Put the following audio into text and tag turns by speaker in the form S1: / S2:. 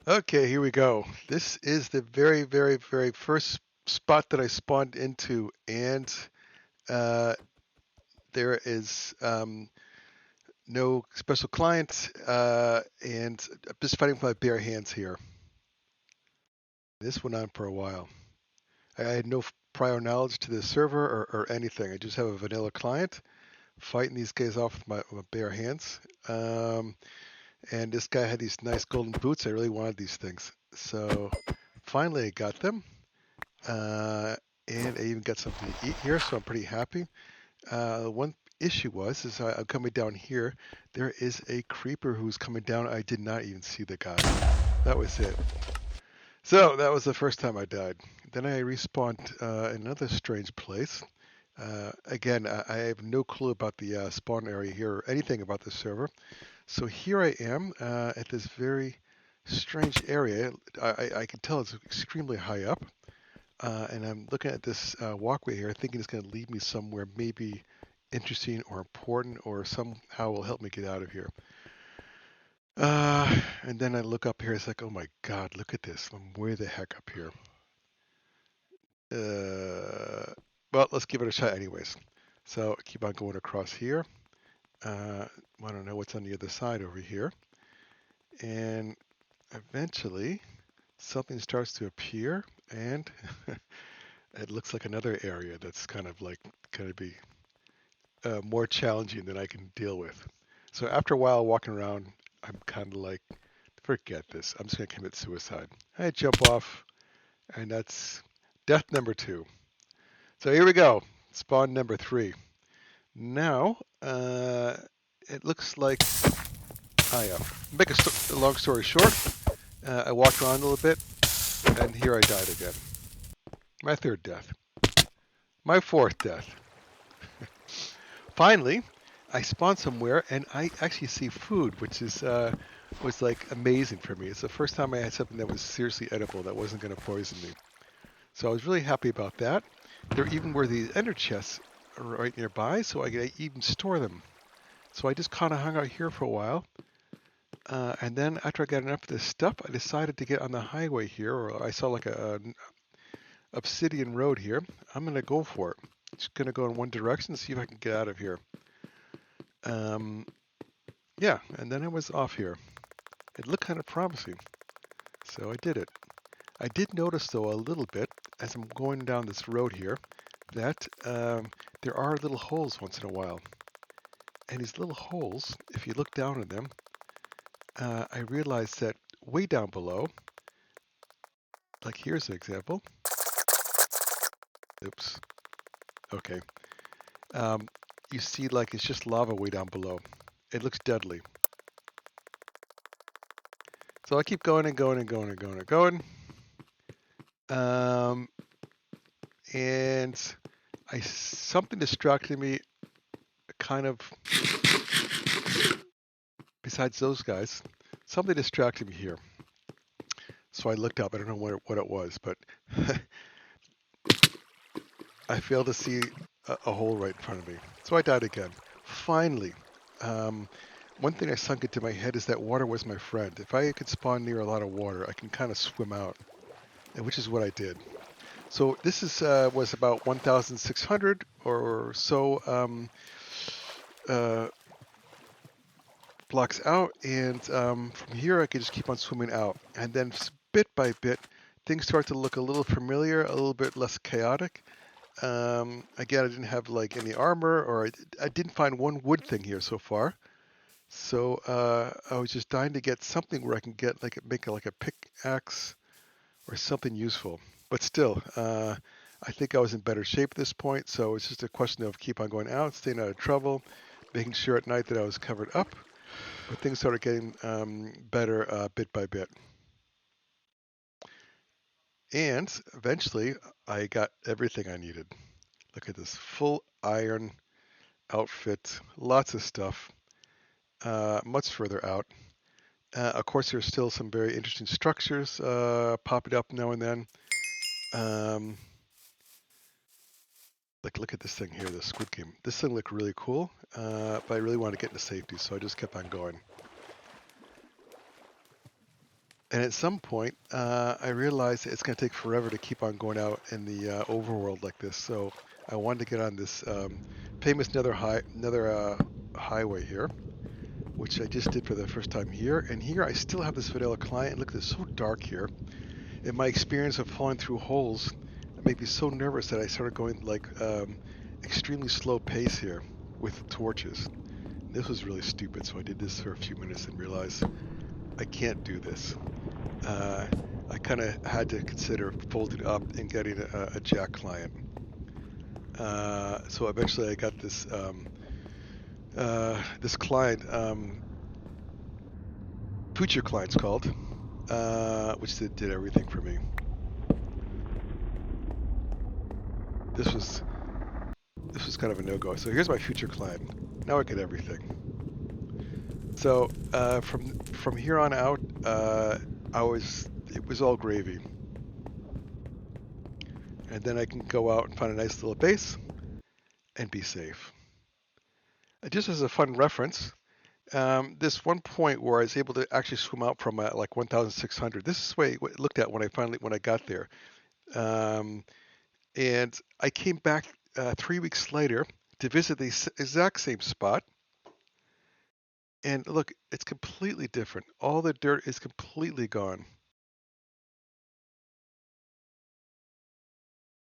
S1: Okay, here we go. This is the very, very, very first spot that I spawned into, and uh, there is no special client, and I'm just fighting with my bare hands here. This went on for a while. I had no prior knowledge to the server or anything. I just have a vanilla client fighting these guys off with my bare hands. And this guy had these nice golden boots. I really wanted these things. So finally I got them. Uh, and I even got something to eat here, so I'm pretty happy. One issue is I'm coming down here. There is a creeper who's coming down. I did not even see the guy. That was it. So that was the first time I died. Then I respawned in another strange place. Again, I have no clue about the spawn area here or anything about the server. So here I am at this very strange area. I can tell it's extremely high up. And I'm looking at this walkway here, thinking it's going to lead me somewhere maybe interesting or important or somehow will help me get out of here. And then I look up here, it's like, oh my God, look at this. I'm way the heck up here. Well, let's give it a shot anyways. So keep on going across here. I don't know what's on the other side over here. And eventually something starts to appear and it looks like another area that's kind of like going to be more challenging than I can deal with. So after a while walking around, I'm kind of like, forget this. I'm just going to commit suicide. I jump off, and that's death number 2. So here we go. Spawn number 3. Now, it looks like I make a long story short. I walked around a little bit, and here I died again. My third death. My fourth death. Finally, I spawn somewhere and I actually see food, which is was like amazing for me. It's the first time I had something that was seriously edible that wasn't going to poison me. So I was really happy about that. There even were these ender chests right nearby, so I could even store them. So I just kind of hung out here for a while. And then after I got enough of this stuff, I decided to get on the highway here, or I saw like an obsidian road here. I'm going to go for it. Just going to go in one direction and see if I can get out of here. Um, Yeah, and then I was off here. It looked kind of promising, so I did it. I did notice, though, a little bit as I'm going down this road here that there are little holes once in a while. And these little holes, if you look down in them, I realized that way down below, like here's an example. Oops. Okay. Um, you see, like it's just lava way down below. It looks deadly. So I keep going and going and going and going and going. Um, and something distracted me kind of besides those guys. Something distracted me here. So I looked up. I don't know what it was, but I failed to see a hole right in front of me. So I died again. Finally, um, one thing I sunk into my head is that water was my friend. If I could spawn near a lot of water, I can kind of swim out, which is what I did. So this is was about 1,600 or so uh, blocks out, and from here I could just keep on swimming out. And then bit by bit, things start to look a little familiar, a little bit less chaotic. Again, I didn't have like any armor, or I didn't find one wood thing here so far. So I was just dying to get something where I can get like make like a pickaxe or something useful. But still, I think I was in better shape at this point. So it's just a question of keep on going out, staying out of trouble, making sure at night that I was covered up. But things started getting better bit by bit. And eventually, I got everything I needed. Look at this full iron outfit, lots of stuff, much further out. Of course, there's still some very interesting structures popping up now and then. Um, like, look at this thing here, the Squid Game. This thing looked really cool, but I really wanted to get into safety, so I just kept on going. And at some point, I realized it's going to take forever to keep on going out in the overworld like this. So I wanted to get on this famous nether highway here, which I just did for the first time here. And here I still have this vanilla client. And look, it's so dark here. And my experience of falling through holes made me so nervous that I started going like extremely slow pace here with torches. This was really stupid. So I did this for a few minutes and realized I can't do this. uh, I kind of had to consider folding up and getting a Jack client. So eventually I got this client, Future Client's called, which did everything for me. This was kind of a no-go. So here's my Future Client. Now I get everything. So from here on out, it was all gravy. And then I can go out and find a nice little base and be safe. Just as a fun reference, this one point where I was able to actually swim out from like 1,600. This is the way it looked at when I got there. Um, and I came back 3 weeks later to visit the exact same spot. And look, it's completely different. All the dirt is completely gone.